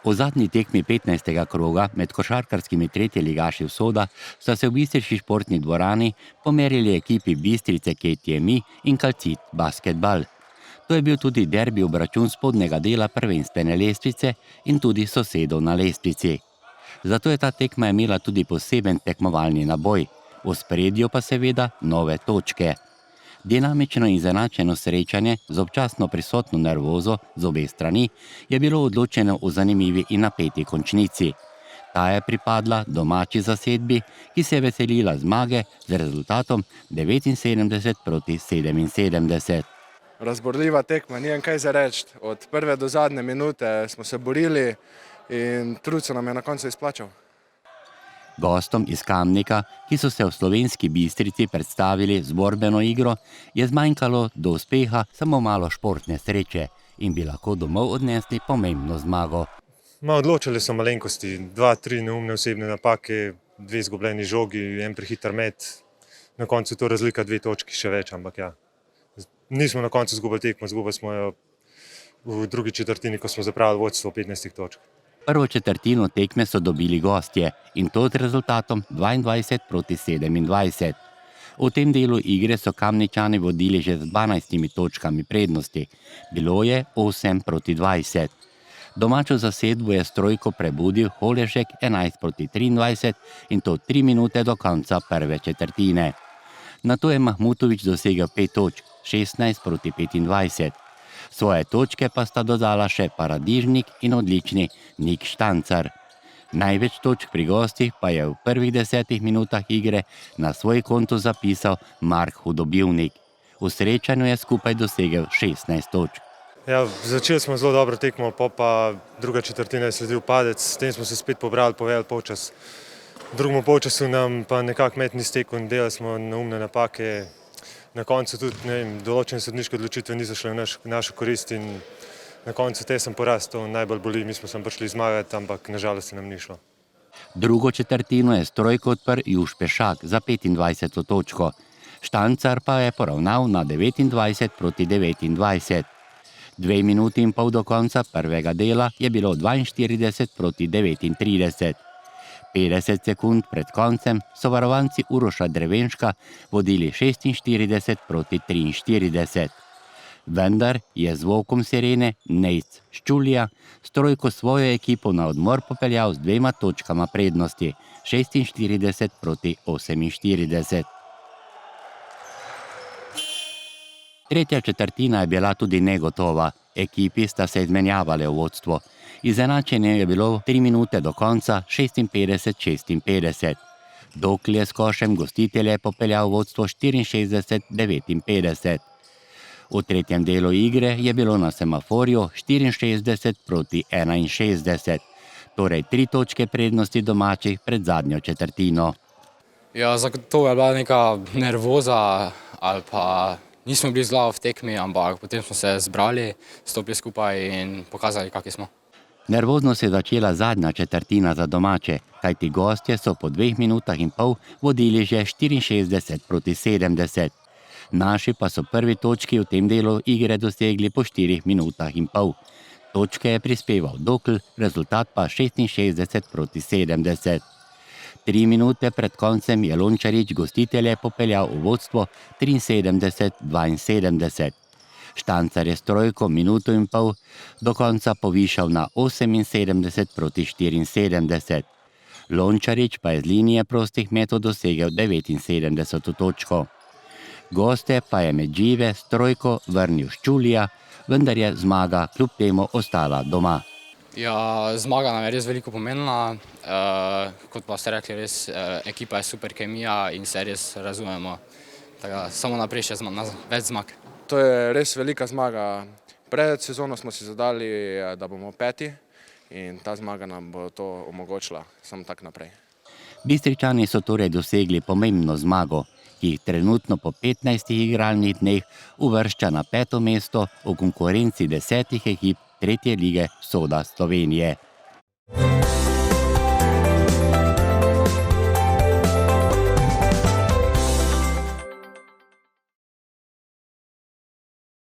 V zadnji tekmi 15. kroga med košarkarskimi tretjeligaši Soda sta se v bistriški športni dvorani pomerili ekipi Bistrice KTMI in Calcit Basketball. To je bil tudi derbi obračun spodnjega dela prvenstvene lestvice in tudi sosedov na lestvici. Zato je ta tekma imela tudi poseben tekmovalni naboj, v ospredju pa seveda nove točke. Dinamično in izenačeno srečanje z občasno prisotno nervozo z obe strani je bilo odločeno v zanimivi in napeti končnici. Ta je pripadla domači zasedbi, ki se je veselila zmage z rezultatom 79-77. Razborljiva tekma, nijem kaj za reči. Od prve do zadnje minute smo se borili in trud se nam je na koncu izplačal. Gostom iz Kamnika, ki so se v Slovenski Bistrici predstavili z borbeno igro, je zmanjkalo do uspeha samo malo športne sreče in bi lahko domov odnesli pomembno zmago. Odločili so malenkosti, 2-3 neumne osebne napake, 2 izgubljeni žogi, 1 prehiter met. Na koncu to razlika 2 točki še več, ampak ja. Nismo na koncu izgubili tekmo, izgubili smo jo v drugi četrtini, ko smo zapravili vodstvo 15 točk. Prvo četrtino tekme so dobili gostje in to z rezultatom 22-27. V tem delu igre so Kamničani vodili že z 12 točkami prednosti. Bilo je 8-20. Domačo zasedbo je s trojko prebudil Holešek 11-23 in to 3 minute do konca prve četrtine. Nato je Mahmutovič dosegel 5 točk, 16-25. Svoje točke pa sta dodala še paradižnik in odlični Nik Štancar. Največ točk pri gostih pa je v prvih 10 minutah igre na svoj konto zapisal Mark Hudobivnik. V srečanju je skupaj dosegel 16 točk. Ja, začeli smo zelo dobro tekmo, pa druga četrtina je sledil padec, s tem smo se spet pobrali, povedali polčas. V drugem polčasu nam pa nekako met ni stekel in delali smo neumne napake. Na koncu tudi določene sodniške odločitve niso šle v našo korist in na koncu tesen poraz, to najbolj boli, mi smo sem prišli zmagati, ampak nažalost se nam ni šlo. Drugo četrtino je s trojko odprl Juš Pešak za 25 točko. Štancar pa je poravnal na 29-29. 2 minuti in pol do konca prvega dela je bilo 42-39. 50 sekund pred koncem so varovanci Uroša Drevenška vodili 46-43. Vendar je z volkom sirene Nejc Ščulija s trojko svojo ekipo na odmor popeljal z 2 točkama prednosti 46-48. Tretja četrtina je bila tudi negotova. Ekipi sta se izmenjavale v vodstvo. Izenačenje je bilo 3 minute do konca 56-56. Dokl je s košem gostitelje popeljal vodstvo 64-59. V tretjem delu igre je bilo na semaforju 64-61. Torej 3 točke prednosti domačih pred zadnjo četrtino. Ja, zagotovo je bila neka nervoza ali pa nismo bili z glavo v tekmi, ampak potem smo se zbrali, stopili skupaj in pokazali, kakšni smo. Nervozno se je začela zadnja četrtina za domače, kajti gostje so po 2 minutah in pol vodili že 64-70. Naši pa so prvi točki v tem delu igre dosegli po 4 minutah in pol. Točke je prispeval Dokl, rezultat pa 66-70. 3 minute pred koncem je Lončarič gostitelje popeljal v vodstvo 73-72. Štancar je s trojko minuto in pol do konca povišal na 78-74. Lončarič pa je z linije prostih metov dosegel 79 točko. Goste pa je med žive s trojko vrnil Ščulija, vendar je zmaga kljub temu ostala doma. Ja, zmaga nam je res veliko pomenila, kot pa ste rekli, res ekipa je super kemija in se res razumemo. Tako, samo naprej še več zmag. To je res velika zmaga. Pred sezono smo si zadali, da bomo 5. in ta zmaga nam bo to omogočila, samo tak naprej. Bistričani so torej dosegli pomembno zmago, ki jih trenutno po 15 igralnih dneh uvršča na 5. mesto v konkurenci 10 ekip 3. lige Soda Slovenije.